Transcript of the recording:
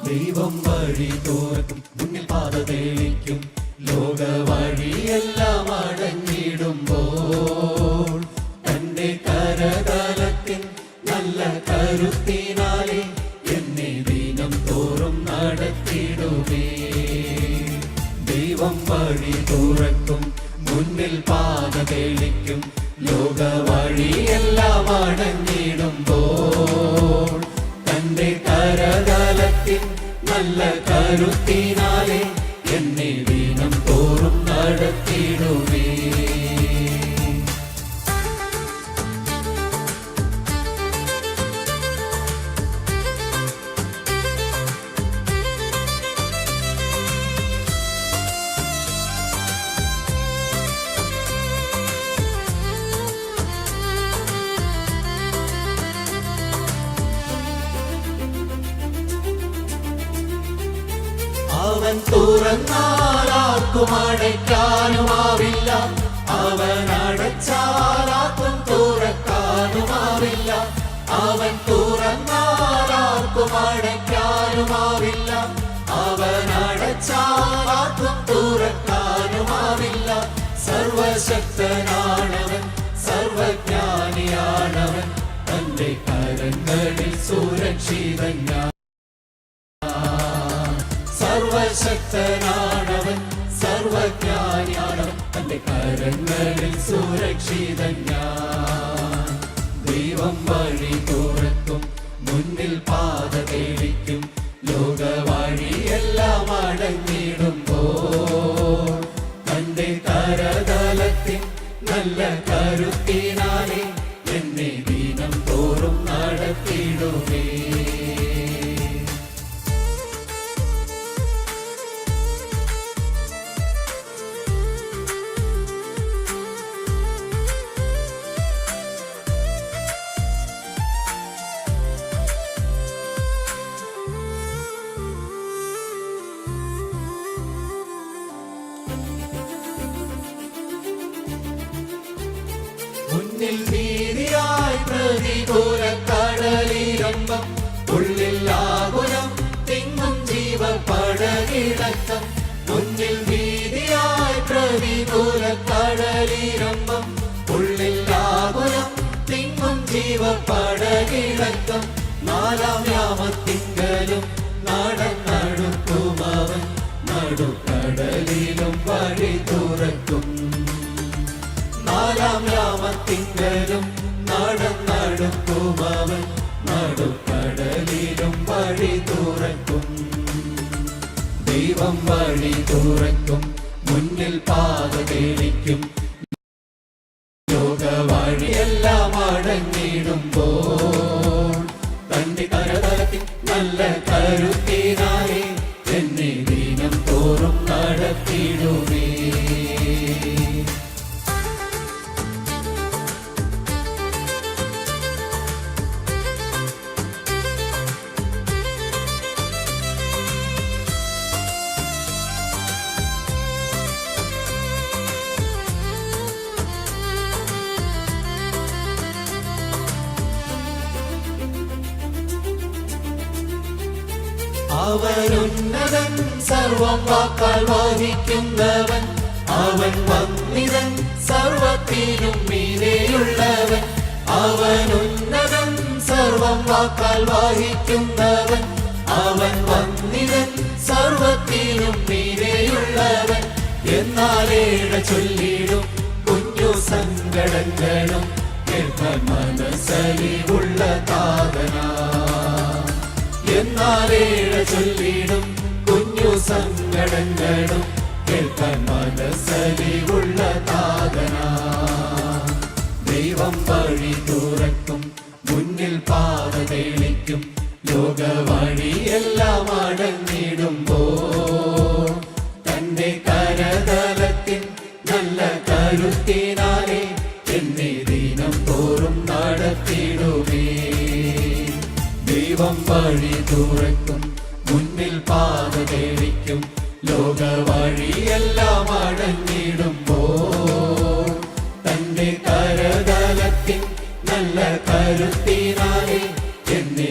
ദൈവം വഴി തോർക്കും മുന്നിൽ പാത തെളിക്കും ലോക വഴിയെല്ലാം അടഞ്ഞിടുമ്പോൾ തന്റെ കരതലത്തിൻ നല്ല കരുത്തിനാലെ എന്നെ ദിനം തോറും നടത്തിടുമേ. ദൈവം വഴി തുറക്കും മുന്നിൽ പാത തെളിക്കും ലോക വഴിയെല്ലാം അടഞ്ഞിടുമ്പോൾ തന്റെ കരതലത്തിൻ നല്ല കരുത്തിനാലെ എന്നെ ദിനം തോറും നടത്തിടുമേ. അവൻ തുറന്നാൽ ആർക്കും അടയ്ക്കാനുമാവില്ല, അവൻ അടച്ചാൽ ആർക്കും തുറക്കാനുമാവില്ല. അവൻ തുറന്നാൽ ആർക്കും അടയ്ക്കാനുമാവില്ല, അവൻ അടച്ചാൽ ആർക്കും തുറക്കാനുമാവില്ല. സർവശക്തനാണവൻ, സർവജ്ഞാനിയാണവൻ, തന്റെ കരങ്ങളിൽ സുരക്ഷിതൻ. സർവശക്തനാണവൻ, സർവജ്ഞാനിയാണവൻ, തന്റെ കരങ്ങളിൽ സുരക്ഷിതൻ. ദൈവം വഴി തുറക്കും മുന്നിൽ പാത തെളിക്കും ലോക വഴിയെല്ലാം അടഞ്ഞിടുമ്പോൾ തന്റെ കരതലത്തിൻ നല്ല കരുത്തിനാലെ എന്നെ ദിനം തോറും നടത്തിടുമേ. മുന്നിൽ വീതിയായി പ്രതികൂല കടലിരമ്പം, ഉള്ളിൽ ആകുലം തിങ്ങും ജീവപടകിളക്കം. മുന്നിൽ വീതിയായി പ്രതികൂല കടലിരമ്പം, ഉള്ളിൽ ആകുലം തിങ്ങും ജീവപടകിളക്കം. നാലാം യാമത്തിങ്കലും നടന്നടുക്കുമവൻ, നടുക്കടലിലും വഴി തുറക്കും. നാലാം യാമത്തിങ്കലും നടന്നടുക്കുമവൻ, നടുക്കടലിലും വഴി തുറക്കും. ദൈവം വഴി തുറക്കും മുന്നിൽ പാത തെളിക്കും ലോക വഴിയെല്ലാം അടഞ്ഞിടുമ്പോൾ തന്റെ കരതലത്തിൽ നല്ല കരുത്തിനാലെ എന്നെ ദിനം തോറും നടത്തിടുമേ. അവനുന്നതൻ, സർവം വാക്കാൽ വഹിക്കുന്നവൻ, അവൻ വന്നിതൻ, സർവത്തിനും മീതെയുള്ളവൻ. അവനുന്നതൻ, സർവം വാക്കാൽ വഹിക്കുന്നവൻ, അവൻ വന്നിതൻ, സർവത്തിനും മീതെയുള്ളവൻ. എന്നാലേഴ ചൊല്ലിടും കുഞ്ഞു സങ്കടങ്ങളും കേൾക്കാൻ മനസ്സലിവുള്ള താതനാ. എന്നാലേഴ ചൊല്ലിടും കുഞ്ഞു സങ്കടങ്ങളും കേൾക്കാൻ മനസ്സലിവുള്ള താതനാ. ദൈവം വഴി തുറക്കും മുന്നിൽ പാത തെളിക്കും ലോക വഴിയെല്ലാം അടഞ്ഞിടുമ്പോൾ തന്റെ കരതലത്തിൻ നല്ല കരുത്തിനാലെ എന്നെ ദിനം തോറും നടത്തിടുമേ. ദൈവം വഴി തുറക്കും മുന്നിൽ പാത തെളിക്കും ലോക വഴിയെല്ലാം അടഞ്ഞിടുമ്പോൾ തന്റെ കരതലത്തിൻ നല്ല കരുത്തിനാലെ എന്നെ